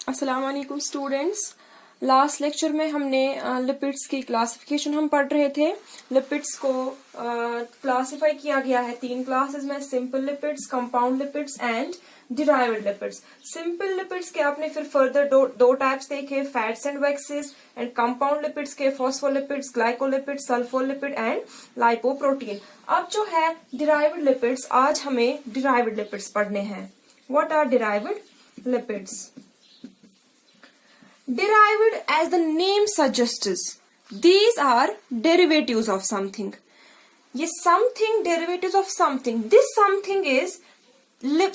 अस्सलाम वालेकुम students. Last lecture में हमने लिपिड्स की क्लासिफिकेशन हम पढ़ रहे थे। लिपिड्स को क्लासिफाई किया गया है 3 क्लासेस में, simple lipids, compound lipids and derived lipids. Simple lipids के आपने फिर फर्दर दो टाइप्स देखे, fats and waxes, and compound lipids के फॉस्फोलिपिड्स, ग्लाइकोलिपिड, सल्फोलिपिड एंड लाइपोप्रोटीन। अब जो है डिराइव्ड लिपिड्स, आज हमें डिराइव्ड लिपिड्स पढ़ने हैं। What are derived lipids? Derived, as the name suggests, these are derivatives of something. ये something derivatives of something. This something is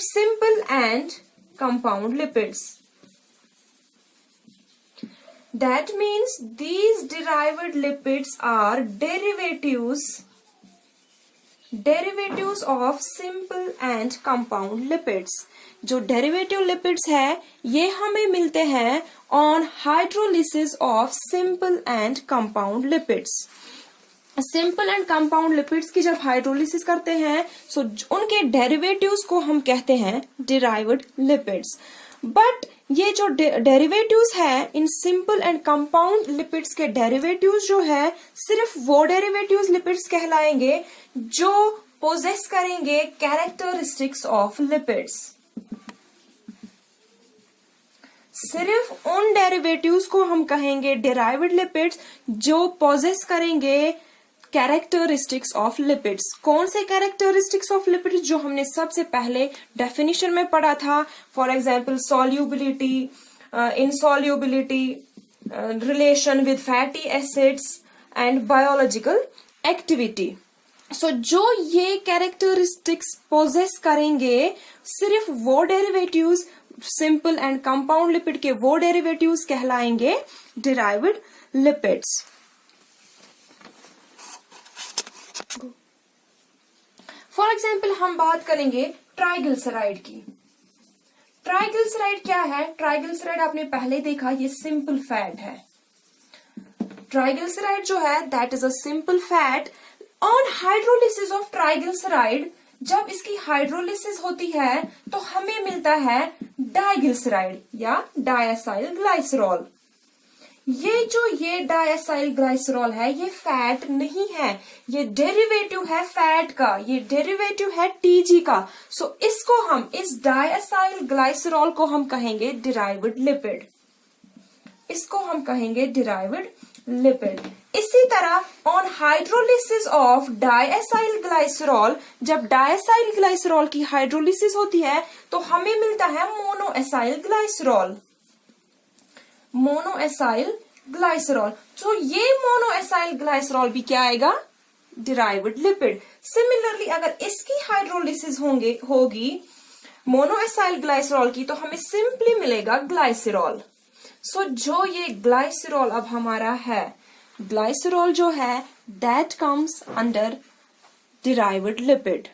simple and compound lipids. That means these derived lipids are derivatives of simple and compound lipids. जो derivative lipids है ये हमें मिलते हैं on hydrolysis of simple and compound lipids. Simple and compound lipids की जब hydrolysis करते हैं सो उनके डेरिवेटिव्स को हम कहते हैं डिराइव्ड लिपिड्स। बट ये जो डेरिवेटिव्स है in simple and compound lipids के डेरिवेटिव्स जो है सिर्फ वो डेरिवेटिव्स लिपिड्स कहलाएंगे जो पोजेस करेंगे कैरेक्टरिस्टिक्स ऑफ लिपिड्स। सिर्फ उन डेरिवेटिव्स को हम कहेंगे डिराइव्ड लिपिड्स जो पोजेस करेंगे कैरेक्टरिस्टिक्स ऑफ लिपिड्स। कौन से कैरेक्टरिस्टिक्स ऑफ लिपिड्स? जो हमने सबसे पहले डेफिनेशन में पढ़ा था, for example solubility, insolubility, relation with fatty acids and biological activity. So जो ये कैरेक्टरिस्टिक्स पोजेस करेंगे सिर्फ वो derivatives, simple and compound lipid के वो डेरिवेटिव्स कहलाएंगे डिराइव्ड लिपिड्स। फॉर एग्जाम्पल हम बात करेंगे ट्राइग्लिसराइड की। ट्राइग्लिसराइड क्या है? ट्राइग्लिसराइड आपने पहले देखा, ये सिंपल फैट है। ट्राइग्लिसराइड जो है that is a simple fat. On hydrolysis of triglyceride, जब इसकी हाइड्रोलिसिस होती है तो हमें मिलता है डाइग्लिसराइड या डायसाइल ग्लाइसरॉल। ये डायसाइल ग्लाइसरॉल है ये फैट नहीं है, ये डेरिवेटिव है फैट का, ये डेरिवेटिव है टीजी का। सो इसको हम, इस डायसाइल ग्लाइसरॉल को हम कहेंगे डिराइव्ड लिपिड। इसको हम कहेंगे डिराइव्ड लिपिड। इसी तरह ऑन हाइड्रोलिसिस ऑफ डायसाइल ग्लाइसरॉल, जब डायसाइल ग्लाइसरॉल की हाइड्रोलिसिस होती है तो हमें मिलता है मोनोएसाइल ग्लाइसरॉल। मोनोएसाइल ग्लाइसरॉल। तो ये मोनोएसाइल ग्लाइसरॉल भी क्या आएगा? Derived lipid. सिमिलरली अगर इसकी हाइड्रोलिसिस होगी मोनोएसाइल ग्लाइसरॉल की तो हमें सिंपली मिलेगा ग्लाइसरॉल। सो जो ये ग्लाइसरॉल अब हमारा है, ग्लाइसरॉल जो है that comes under derived lipid.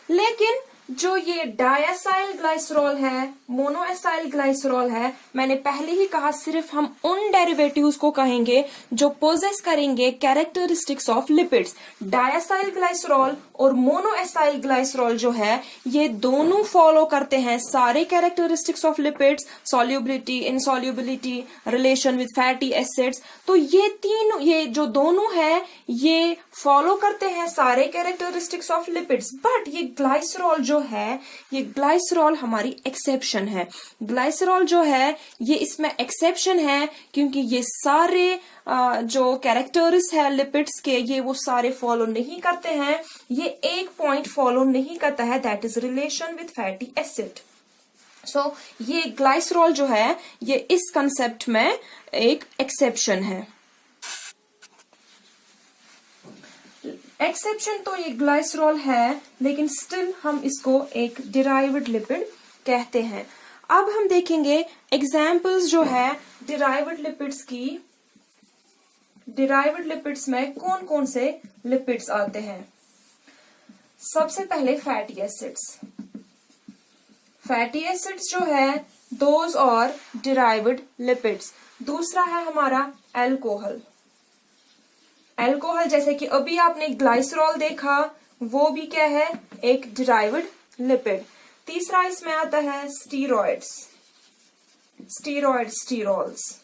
लेकिन जो ये डायसाइल ग्लाइसरॉल है, मोनोएसाइल ग्लाइसरॉल है, मैंने पहले ही कहा सिर्फ हम उन डेरिवेटिव्स को कहेंगे जो पोजेस करेंगे कैरेक्टरिस्टिक्स ऑफ लिपिड्स। डायसाइल ग्लाइसरॉल और मोनोएसाइल ग्लाइसरॉल जो है ये दोनों फॉलो करते हैं सारे characteristics of lipids, solubility, insolubility, relation with fatty acids. तो ये जो दोनों है ये फॉलो करते हैं सारे कैरेक्टरिस्टिक्स ऑफ लिपिड्स। बट ये ग्लाइसरॉल जो है, ये ग्लाइसरॉल हमारी एक्सेप्शन है। ग्लाइसरॉल जो है ये इसमें एक्सेप्शन है क्योंकि ये सारे जो कैरेक्टर्स है लिपिड्स के ये वो सारे फॉलो नहीं करते हैं। ये एक पॉइंट फॉलो नहीं करता है, that is relation with fatty acid. So ये ग्लाइसरॉल जो है ये इस कंसेप्ट में एक एक्सेप्शन है। एक्सेप्शन तो ये ग्लाइसरॉल है लेकिन स्टिल हम इसको एक डिराइव्ड लिपिड कहते हैं। अब हम देखेंगे एग्जाम्पल्स जो है डिराइव्ड लिपिड्स की। डिराइव्ड लिपिड्स में कौन कौन से लिपिड्स आते हैं? सबसे पहले फैटी एसिड्स। फैटी एसिड्स जो है दोज और डिराइव्ड लिपिड्स। दूसरा है हमारा अल्कोहल। अल्कोहल जैसे कि अभी आपने ग्लाइसरॉल देखा वो भी क्या है? एक डिराइव्ड लिपिड। तीसरा इसमें आता है स्टीरॉइड्स, स्टीरॉल्स।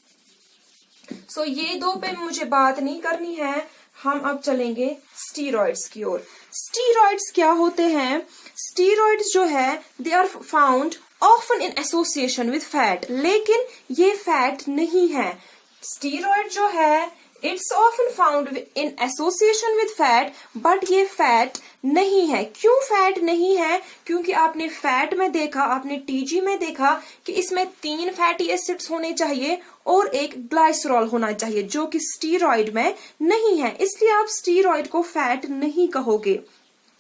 सो ये दो पे मुझे बात नहीं करनी है, हम अब चलेंगे स्टीरॉइड्स की ओर। स्टीरॉइड्स क्या होते हैं? स्टीरॉइड्स जो है they are found often in association with fat, लेकिन ये फैट नहीं है। स्टीरॉइड जो है it's often found in association with fat, but ये फैट नहीं है। क्यों फैट नहीं है? क्योंकि आपने फैट में देखा, आपने टीजी में देखा कि इसमें 3 फैटी एसिड्स होने चाहिए और एक ग्लाइसरॉल होना चाहिए, जो कि स्टीरॉइड में नहीं है, इसलिए आप स्टीरॉइड को फैट नहीं कहोगे।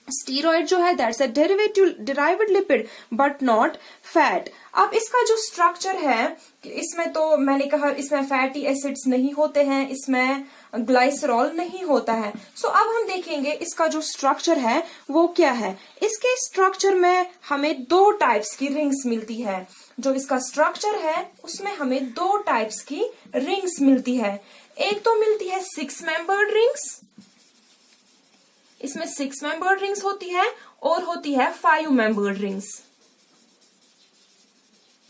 स्टीरॉइड जो है that's a derived lipid but not fat. अब इसका जो स्ट्रक्चर है, इसमें तो मैंने कहा इसमें फैटी एसिड्स नहीं होते हैं, इसमें ग्लाइसरॉल नहीं होता है। सो अब हम देखेंगे इसका जो स्ट्रक्चर है वो क्या है। इसके स्ट्रक्चर में हमें 2 टाइप्स की रिंग्स मिलती है। जो इसका स्ट्रक्चर है उसमें हमें 2 टाइप्स की रिंग्स मिलती है। एक तो मिलती है 6 मेंबर्ड रिंग्स, इसमें 6 मेंबर्ड रिंग्स होती है, और होती है 5 मेंबर्ड रिंग्स।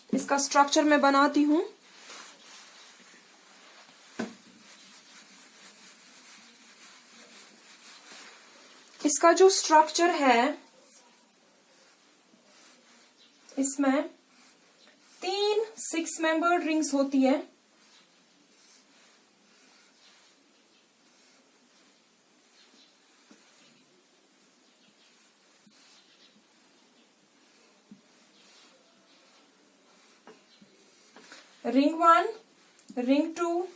इसका स्ट्रक्चर मैं बनाती हूं। इसका जो स्ट्रक्चर है, इसमें 3 6 मेंबर्ड रिंग्स होती है। Ring 1, ring 2,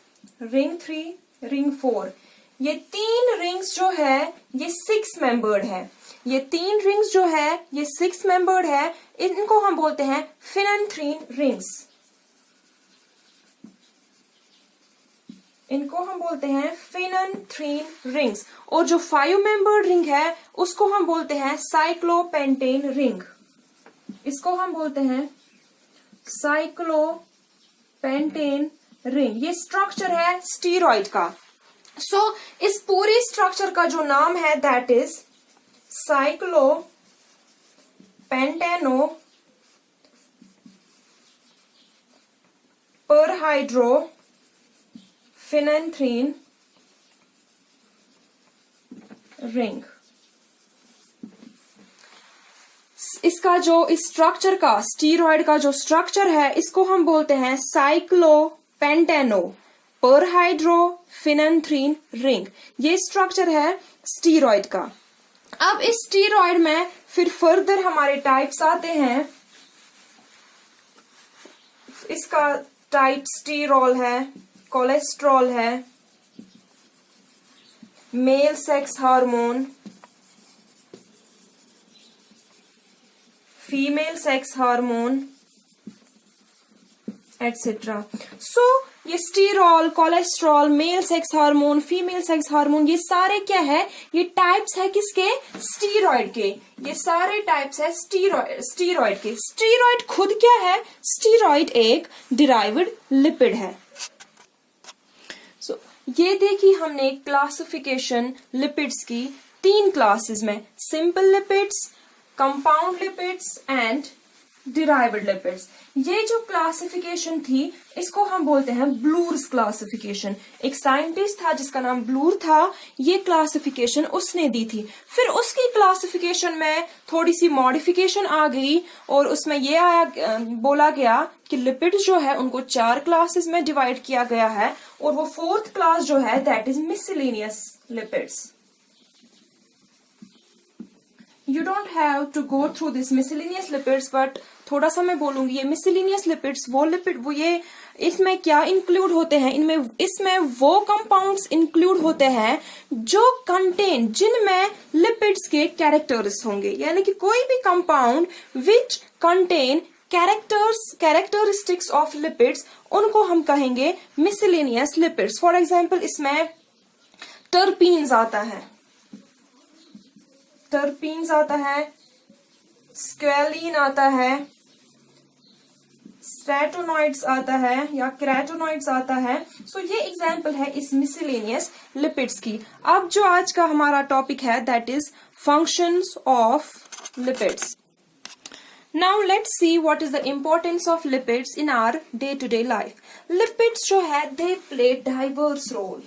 ring 3, ring 4। ये 3 रिंग्स जो है ये 6 मेंबर्ड है। ये 3 रिंग्स जो है ये 6 मेंबर्ड है। इनको हम बोलते हैं फिनेंथ्रीन रिंग्स। इनको हम बोलते हैं फिनेंथ्रीन रिंग्स। और जो 5 मेंबर्ड रिंग है उसको हम बोलते हैं साइक्लोपेंटेन रिंग। इसको हम बोलते हैं साइक्लोपेंटेन रिंग। ये स्ट्रक्चर है स्टीरॉइड का। सो इस पूरी स्ट्रक्चर का जो नाम है दैट इज साइक्लोपेंटेनो परहाइड्रोफिनेंथ्रीन रिंग। इसका जो इस स्ट्रक्चर का, स्टीरॉइड का जो स्ट्रक्चर है, इसको हम बोलते हैं साइक्लोपेंटेनो परहाइड्रोफिनेंथ्रीन रिंग। ये स्ट्रक्चर है स्टीरॉइड का। अब इस स्टीरॉइड में फिर फर्दर हमारे टाइप्स आते हैं। इसका टाइप स्टीरॉल है, कोलेस्ट्रॉल है, male sex hormone, female sex hormone etcetera. So ये sterol, cholesterol, male sex hormone, female sex hormone, ये सारे क्या है? ये टाइप्स है किसके? स्टीरॉइड के। ये सारे टाइप्स है स्टीरॉइड के। स्टीरॉइड खुद क्या है? स्टीरॉइड एक डिराइव्ड लिपिड है। ये देखी हमने क्लासिफिकेशन लिपिड्स की 3 क्लासेस में, simple lipids, compound lipids and derived lipids. ये जो क्लासिफिकेशन थी इसको हम बोलते हैं ब्लूर्स क्लासिफिकेशन। एक साइंटिस्ट था जिसका नाम ब्लूर था, ये क्लासिफिकेशन उसने दी थी। फिर उसकी क्लासिफिकेशन में थोड़ी सी मॉडिफिकेशन आ गई और उसमें ये बोला गया कि लिपिड्स जो है उनको 4 क्लासेस में डिवाइड किया गया है, और वो 4th क्लास जो है that is miscellaneous lipids. You don't have to go through this miscellaneous lipids, but थोड़ा सा मैं बोलूंगी। ये miscellaneous lipids वो ये इसमें क्या इंक्लूड होते हैं? इसमें वो कंपाउंड्स इंक्लूड होते हैं जो कंटेन, जिनमें लिपिड्स के कैरेक्टर्स होंगे, यानी कि कोई भी compound which contain characteristics of lipids, उनको हम कहेंगे miscellaneous lipids। फॉर एग्जाम्पल इसमें टर्पीन्स आता है, स्क्वेलिन आता है, स्ट्रेटोनॉइड्स आता है या क्रेटोनॉइड्स आता है। सो ये एग्जाम्पल है इस मिसलेनियस लिपिड्स की। अब जो आज का हमारा टॉपिक है that is functions of lipids. Now let's see what is the importance of lipids in our day to day life. Lipids जो है they play diverse role.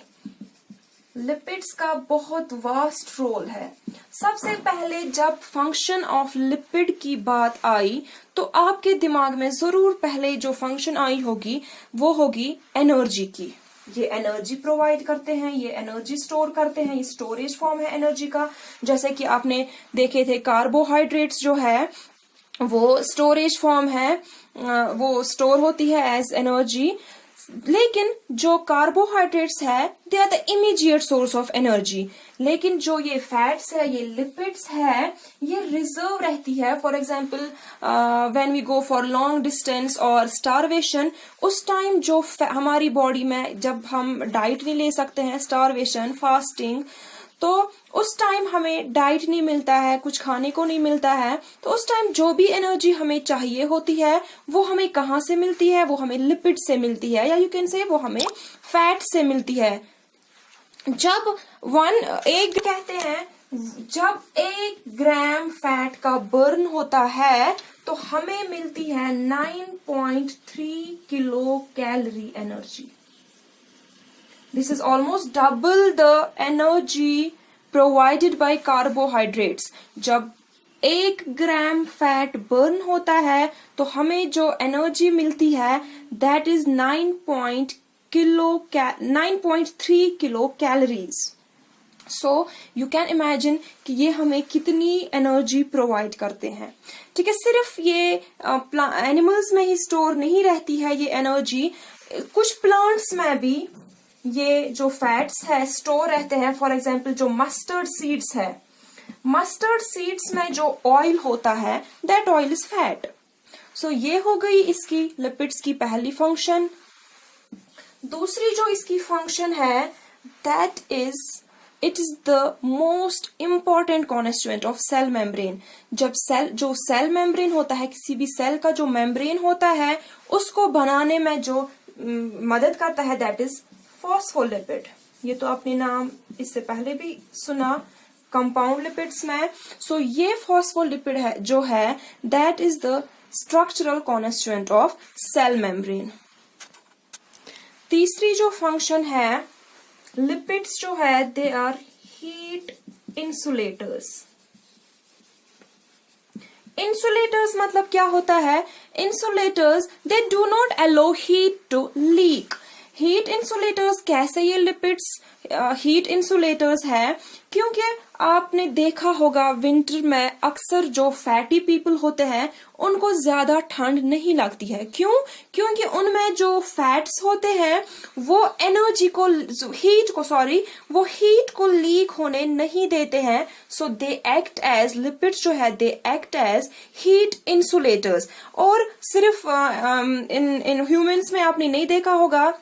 Lipids का बहुत वास्ट रोल है। सबसे पहले जब फंक्शन ऑफ लिपिड की बात आई तो आपके दिमाग में जरूर पहले जो फंक्शन आई होगी वो होगी एनर्जी की। ये एनर्जी प्रोवाइड करते हैं, ये एनर्जी स्टोर करते हैं, ये स्टोरेज फॉर्म है एनर्जी का। जैसे कि आपने देखे थे कार्बोहाइड्रेट्स जो है वो स्टोरेज फॉर्म है, वो स्टोर होती है एज एनर्जी। लेकिन जो कार्बोहाइड्रेट्स है they are the immediate source of energy. लेकिन जो ये फैट्स है, ये लिपिड्स है, ये रिजर्व रहती है। For example when we go for long distance और स्टारवेशन, उस टाइम जो हमारी बॉडी में जब हम डाइट नहीं ले सकते हैं, स्टारवेशन फास्टिंग, तो उस टाइम हमें डाइट नहीं मिलता है, कुछ खाने को नहीं मिलता है, तो उस टाइम जो भी एनर्जी हमें चाहिए होती है वो हमें कहाँ से मिलती है? वो हमें लिपिड से मिलती है, या यू कैन से वो हमें फैट से मिलती है। जब एक कहते हैं जब 1 ग्राम फैट का बर्न होता है तो हमें मिलती है 9.3 kilo calorie energy. This is almost double the energy provided by carbohydrates. जब 1 ग्राम फैट बर्न होता है तो हमें जो एनर्जी मिलती है that is 9.3 kilo calories. So you can imagine कि ये हमें कितनी एनर्जी प्रोवाइड करते हैं। ठीक है, सिर्फ ये एनिमल्स में ही स्टोर नहीं रहती है ये एनर्जी, कुछ प्लांट्स में भी ये जो फैट्स है स्टोर रहते हैं। फॉर एग्जाम्पल जो मस्टर्ड सीड्स है, मस्टर्ड सीड्स में जो ऑयल होता है दैट ऑयल इज फैट। सो ये हो गई इसकी लिपिड्स की पहली फंक्शन। दूसरी जो इसकी फंक्शन है that is it is the most important constituent of cell membrane. जब सेल मेम्ब्रेन होता है, किसी भी सेल का जो मेम्ब्रेन होता है उसको बनाने में जो मदद करता है दैट इज फॉस्फोलिपिड। ये तो आपने नाम इससे पहले भी सुना कंपाउंड लिपिड्स में। सो ये फॉस्फोलिपिड है जो है that is the structural constituent of cell membrane. तीसरी जो फंक्शन है लिपिड्स जो है they are heat insulators. Insulators मतलब क्या होता है? Insulators they do not allow heat to leak. Heat insulators कैसे ये लिपिड्स हीट इंसुलेटर्स है? क्योंकि आपने देखा होगा विंटर में अक्सर जो फैटी पीपल होते हैं उनको ज्यादा ठंड नहीं लगती है। क्यों? क्योंकि उनमें जो फैट्स होते हैं वो एनर्जी को वो हीट को लीक होने नहीं देते हैं। So they act as lipids जो है they act as heat insulators. और सिर्फ इन ह्यूमंस में आपने नहीं देखा होगा,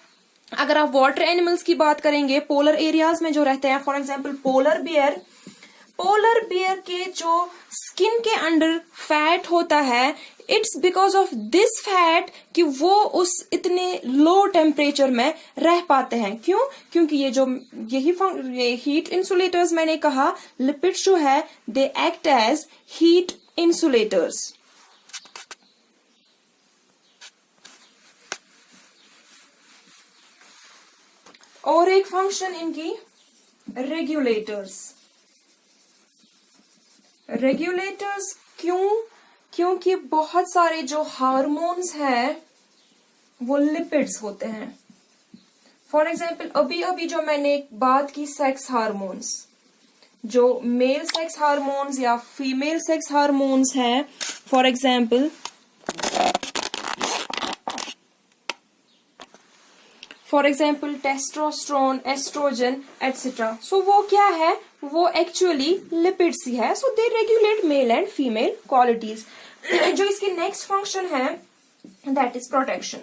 अगर आप वाटर एनिमल्स की बात करेंगे, पोलर एरियाज में जो रहते हैं, फॉर एग्जांपल पोलर बियर के जो स्किन के अंडर फैट होता है, it's because of this fat कि वो उस इतने लो टेम्परेचर में रह पाते हैं। क्यों? क्योंकि ये हीट इंसुलेटर्स मैंने कहा, लिपिड्स जो है they act as heat insulators. और एक फंक्शन इनकी रेगुलेटर्स क्यों? क्योंकि बहुत सारे जो हार्मोन्स हैं वो लिपिड्स होते हैं। फॉर एग्जाम्पल अभी जो मैंने बात की सेक्स हार्मोन्स, जो मेल सेक्स हार्मोन्स या फीमेल सेक्स हार्मोन्स हैं, for example testosterone, estrogen etcetera. So वो क्या है? वो एक्चुअली लिपिड्स ही है। So they regulate male and female qualities. जो इसकी नेक्स्ट फंक्शन है दैट इज प्रोटेक्शन।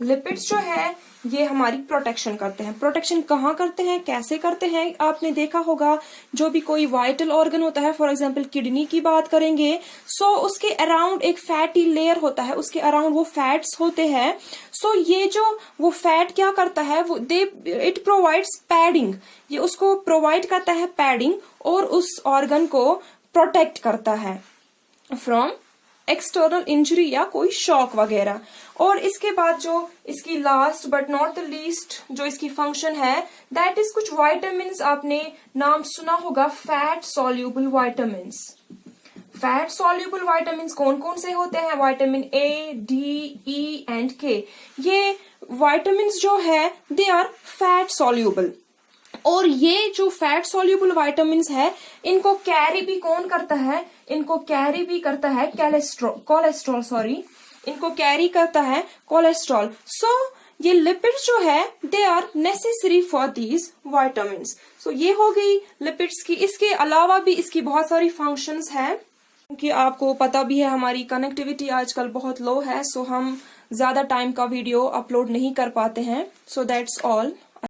लिपिड्स जो है ये हमारी प्रोटेक्शन करते हैं। प्रोटेक्शन कहाँ करते हैं, कैसे करते हैं? आपने देखा होगा जो भी कोई वाइटल ऑर्गन होता है, फॉर एग्जांपल किडनी की बात करेंगे, सो उसके अराउंड एक फैटी लेयर होता है, उसके अराउंड वो फैट्स होते हैं। सो ये जो वो फैट क्या करता है, वो इट प्रोवाइड्स पैडिंग, ये उसको प्रोवाइड करता है पैडिंग, और उस ऑर्गन को प्रोटेक्ट करता है फ्रॉम एक्सटर्नल इंजरी या कोई शॉक वगैरह। और इसके बाद जो इसकी last but not the least जो इसकी फंक्शन है, दैट इज कुछ वाइटामिन आपने नाम सुना होगा, fat soluble vitamin. Fat soluble vitamin कौन कौन से होते हैं? Vitamin A, D, E and के। ये वाइटामिन जो है दे आर फैट सॉल्यूबल। और ये जो फैट सॉल्यूबल वाइटामिन है, इनको कैरी भी कौन करता है? इनको कैरी भी करता है कोलेस्ट्रॉल, सॉरी, इनको कैरी करता है कोलेस्ट्रॉल। सो ये लिपिड्स जो है they are necessary for these vitamin. So ये हो गई लिपिड्स की। इसके अलावा भी इसकी बहुत सारी फंक्शंस हैं, क्योंकि आपको पता भी है हमारी कनेक्टिविटी आजकल बहुत लो है, सो हम ज्यादा टाइम का वीडियो अपलोड नहीं कर पाते हैं। So that's all.